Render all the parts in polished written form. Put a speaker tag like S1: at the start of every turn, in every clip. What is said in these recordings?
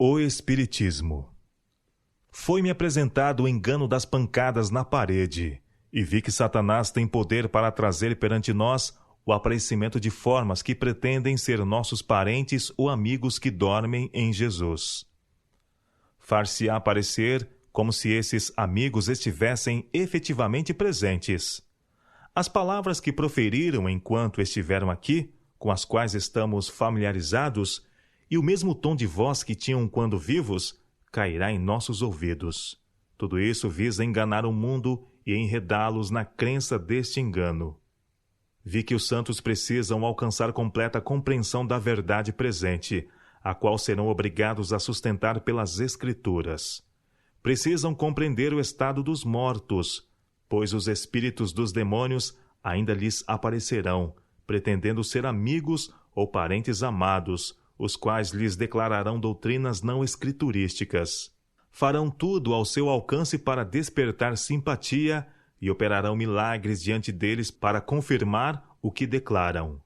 S1: O Espiritismo. Foi-me apresentado o engano das pancadas na parede, e vi que Satanás tem poder para trazer perante nós o aparecimento de formas que pretendem ser nossos parentes ou amigos que dormem em Jesus. Far-se-á aparecer como se esses amigos estivessem efetivamente presentes. As palavras que proferiram enquanto estiveram aqui, com as quais estamos familiarizados, e o mesmo tom de voz que tinham quando vivos, cairá em nossos ouvidos. Tudo isso visa enganar o mundo e enredá-los na crença deste engano. Vi que os santos precisam alcançar completa compreensão da verdade presente, a qual serão obrigados a sustentar pelas Escrituras. Precisam compreender o estado dos mortos, pois os espíritos dos demônios ainda lhes aparecerão, pretendendo ser amigos ou parentes amados, os quais lhes declararão doutrinas não escriturísticas. Farão tudo ao seu alcance para despertar simpatia e operarão milagres diante deles para confirmar o que declaram.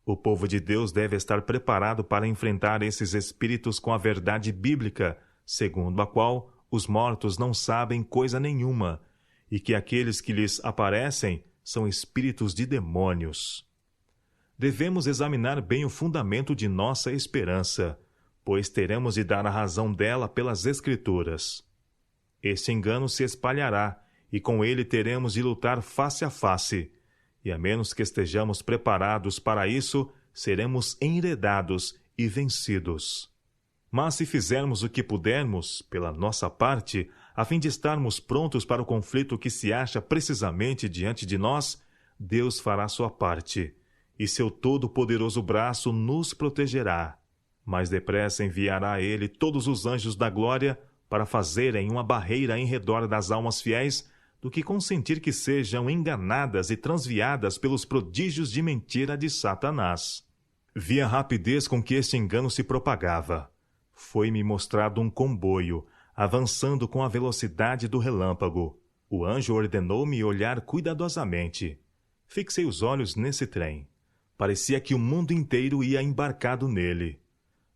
S1: O povo de Deus deve estar preparado para enfrentar esses espíritos com a verdade bíblica, segundo a qual os mortos não sabem coisa nenhuma, e que aqueles que lhes aparecem são espíritos de demônios. Devemos examinar bem o fundamento de nossa esperança, pois teremos de dar a razão dela pelas Escrituras. Este engano se espalhará, e com ele teremos de lutar face a face, e a menos que estejamos preparados para isso, seremos enredados e vencidos. Mas se fizermos o que pudermos, pela nossa parte, a fim de estarmos prontos para o conflito que se acha precisamente diante de nós, Deus fará sua parte, e seu todo-poderoso braço nos protegerá. Mais depressa enviará ele todos os anjos da glória para fazerem uma barreira em redor das almas fiéis, do que consentir que sejam enganadas e transviadas pelos prodígios de mentira de Satanás. Vi a rapidez com que este engano se propagava. Foi-me mostrado um comboio, avançando com a velocidade do relâmpago. O anjo ordenou-me olhar cuidadosamente. Fixei os olhos nesse trem. Parecia que o mundo inteiro ia embarcado nele.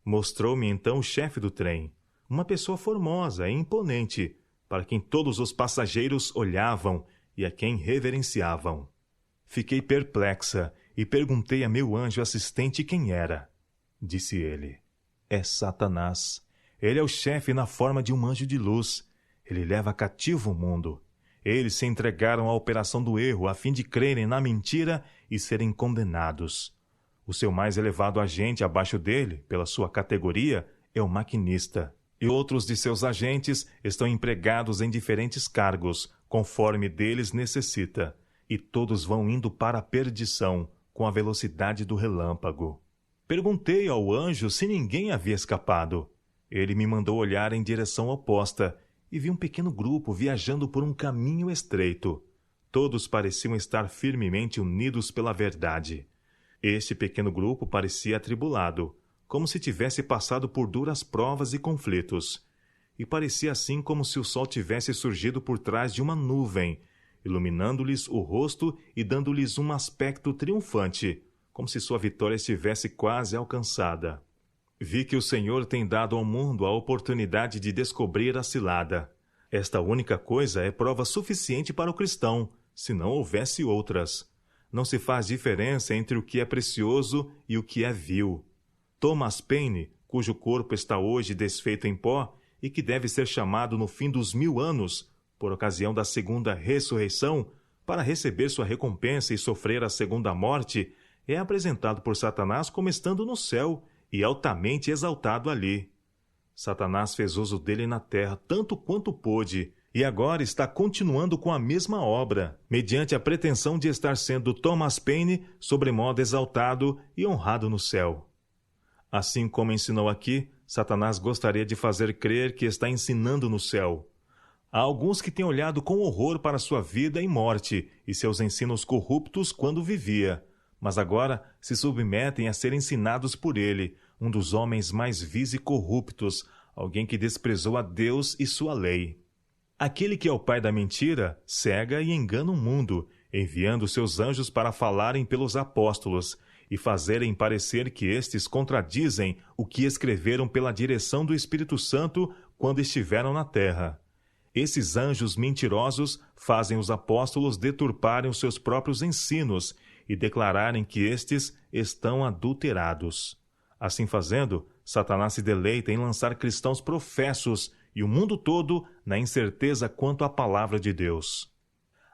S1: Mostrou-me então o chefe do trem, uma pessoa formosa e imponente, para quem todos os passageiros olhavam e a quem reverenciavam. Fiquei perplexa e perguntei a meu anjo assistente quem era. Disse ele: é Satanás. Ele é o chefe na forma de um anjo de luz. Ele leva cativo o mundo. Eles se entregaram à operação do erro a fim de crerem na mentira e serem condenados. O seu mais elevado agente abaixo dele, pela sua categoria, é o maquinista. E outros de seus agentes estão empregados em diferentes cargos, conforme deles necessita. E todos vão indo para a perdição, com a velocidade do relâmpago. Perguntei ao anjo se ninguém havia escapado. Ele me mandou olhar em direção oposta, e vi um pequeno grupo viajando por um caminho estreito. Todos pareciam estar firmemente unidos pela verdade. Este pequeno grupo parecia atribulado, como se tivesse passado por duras provas e conflitos. E parecia assim como se o sol tivesse surgido por trás de uma nuvem, iluminando-lhes o rosto e dando-lhes um aspecto triunfante, como se sua vitória estivesse quase alcançada. Vi que o Senhor tem dado ao mundo a oportunidade de descobrir a cilada. Esta única coisa é prova suficiente para o cristão, se não houvesse outras. Não se faz diferença entre o que é precioso e o que é vil. Thomas Paine, cujo corpo está hoje desfeito em pó e que deve ser chamado no fim dos 1000 anos, por ocasião da segunda ressurreição, para receber sua recompensa e sofrer a segunda morte, é apresentado por Satanás como estando no céu e altamente exaltado ali. Satanás fez uso dele na terra tanto quanto pôde, e agora está continuando com a mesma obra, mediante a pretensão de estar sendo Thomas Paine sobremodo exaltado e honrado no céu. Assim como ensinou aqui, Satanás gostaria de fazer crer que está ensinando no céu. Há alguns que têm olhado com horror para sua vida e morte e seus ensinos corruptos quando vivia, mas agora se submetem a ser ensinados por ele, um dos homens mais vis e corruptos, alguém que desprezou a Deus e sua lei. Aquele que é o pai da mentira cega e engana o mundo, enviando seus anjos para falarem pelos apóstolos, e fazerem parecer que estes contradizem o que escreveram pela direção do Espírito Santo quando estiveram na terra. Esses anjos mentirosos fazem os apóstolos deturparem os seus próprios ensinos e declararem que estes estão adulterados. Assim fazendo, Satanás se deleita em lançar cristãos professos e o mundo todo na incerteza quanto à palavra de Deus.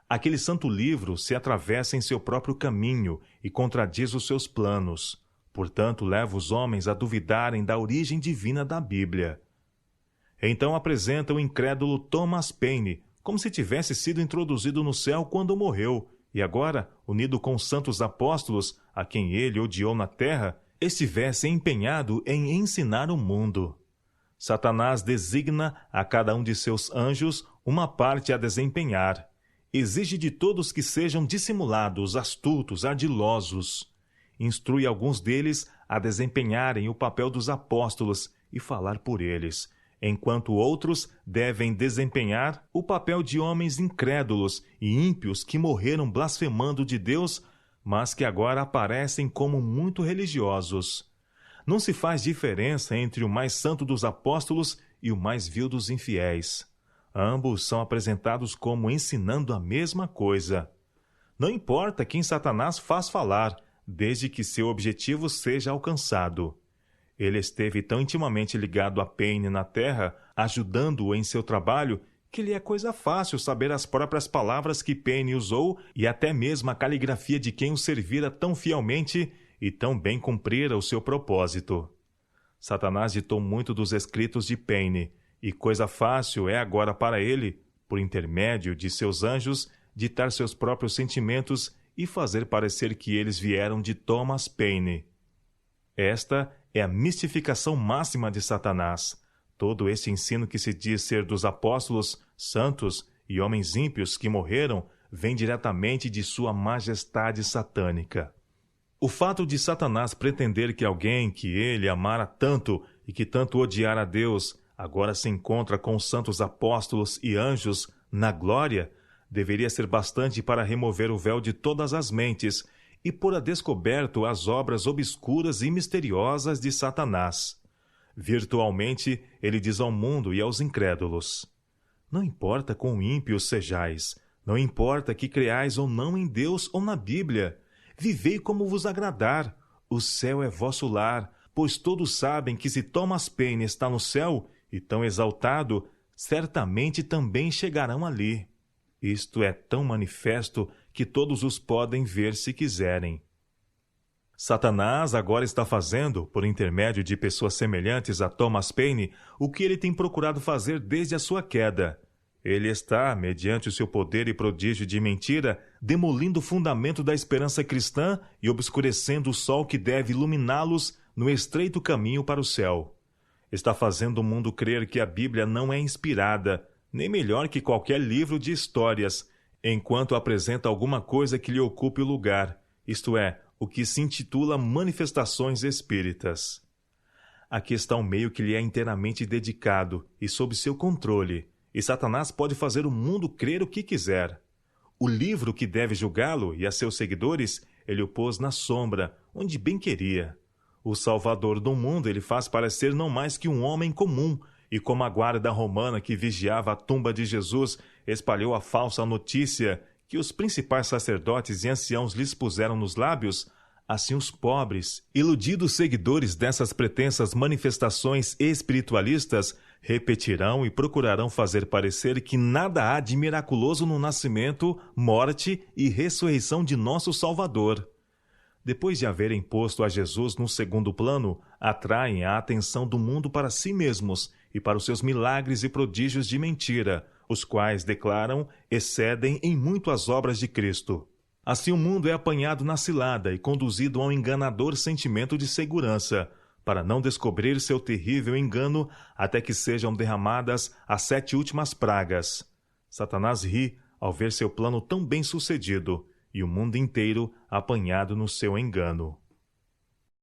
S1: Aquele santo livro se atravessa em seu próprio caminho e contradiz os seus planos. Portanto, leva os homens a duvidarem da origem divina da Bíblia. Então apresenta o incrédulo Thomas Paine como se tivesse sido introduzido no céu quando morreu, e agora, unido com os santos apóstolos, a quem ele odiou na terra, estivesse empenhado em ensinar o mundo. Satanás designa a cada um de seus anjos uma parte a desempenhar. Exige de todos que sejam dissimulados, astutos, ardilosos. Instrui alguns deles a desempenharem o papel dos apóstolos e falar por eles, enquanto outros devem desempenhar o papel de homens incrédulos e ímpios que morreram blasfemando de Deus, mas que agora aparecem como muito religiosos. Não se faz diferença entre o mais santo dos apóstolos e o mais vil dos infiéis. Ambos são apresentados como ensinando a mesma coisa. Não importa quem Satanás faz falar, desde que seu objetivo seja alcançado. Ele esteve tão intimamente ligado a Paine na terra, ajudando-o em seu trabalho, que lhe é coisa fácil saber as próprias palavras que Paine usou e até mesmo a caligrafia de quem o servira tão fielmente e tão bem cumprira o seu propósito. Satanás ditou muito dos escritos de Paine, e coisa fácil é agora para ele, por intermédio de seus anjos, ditar seus próprios sentimentos e fazer parecer que eles vieram de Thomas Paine. Esta é a mistificação máxima de Satanás. Todo esse ensino que se diz ser dos apóstolos, santos e homens ímpios que morreram vem diretamente de sua majestade satânica. O fato de Satanás pretender que alguém que ele amara tanto e que tanto odiara a Deus agora se encontra com os santos apóstolos e anjos na glória, deveria ser bastante para remover o véu de todas as mentes e pôr a descoberto as obras obscuras e misteriosas de Satanás. Virtualmente, ele diz ao mundo e aos incrédulos: não importa quão ímpios sejais, não importa que creais ou não em Deus ou na Bíblia, vivei como vos agradar, o céu é vosso lar, pois todos sabem que se Thomas Paine está no céu, e tão exaltado, certamente também chegarão ali. Isto é tão manifesto que todos os podem ver se quiserem. Satanás agora está fazendo, por intermédio de pessoas semelhantes a Thomas Paine, o que ele tem procurado fazer desde a sua queda. Ele está, mediante o seu poder e prodígio de mentira, demolindo o fundamento da esperança cristã e obscurecendo o sol que deve iluminá-los no estreito caminho para o céu. Está fazendo o mundo crer que a Bíblia não é inspirada, nem melhor que qualquer livro de histórias, enquanto apresenta alguma coisa que lhe ocupe o lugar, isto é, o que se intitula Manifestações Espíritas. Aqui está um meio que lhe é inteiramente dedicado e sob seu controle, e Satanás pode fazer o mundo crer o que quiser. O livro que deve julgá-lo e a seus seguidores, ele o pôs na sombra, onde bem queria. O Salvador do mundo ele faz parecer não mais que um homem comum, e como a guarda romana que vigiava a tumba de Jesus espalhou a falsa notícia que os principais sacerdotes e anciãos lhes puseram nos lábios, assim os pobres, iludidos seguidores dessas pretensas manifestações espiritualistas, repetirão e procurarão fazer parecer que nada há de miraculoso no nascimento, morte e ressurreição de nosso Salvador. Depois de haverem posto a Jesus no segundo plano, atraem a atenção do mundo para si mesmos e para os seus milagres e prodígios de mentira, os quais, declaram, excedem em muito as obras de Cristo. Assim o mundo é apanhado na cilada e conduzido a um enganador sentimento de segurança, para não descobrir seu terrível engano até que sejam derramadas as 7 últimas pragas. Satanás ri ao ver seu plano tão bem sucedido, e o mundo inteiro apanhado no seu engano.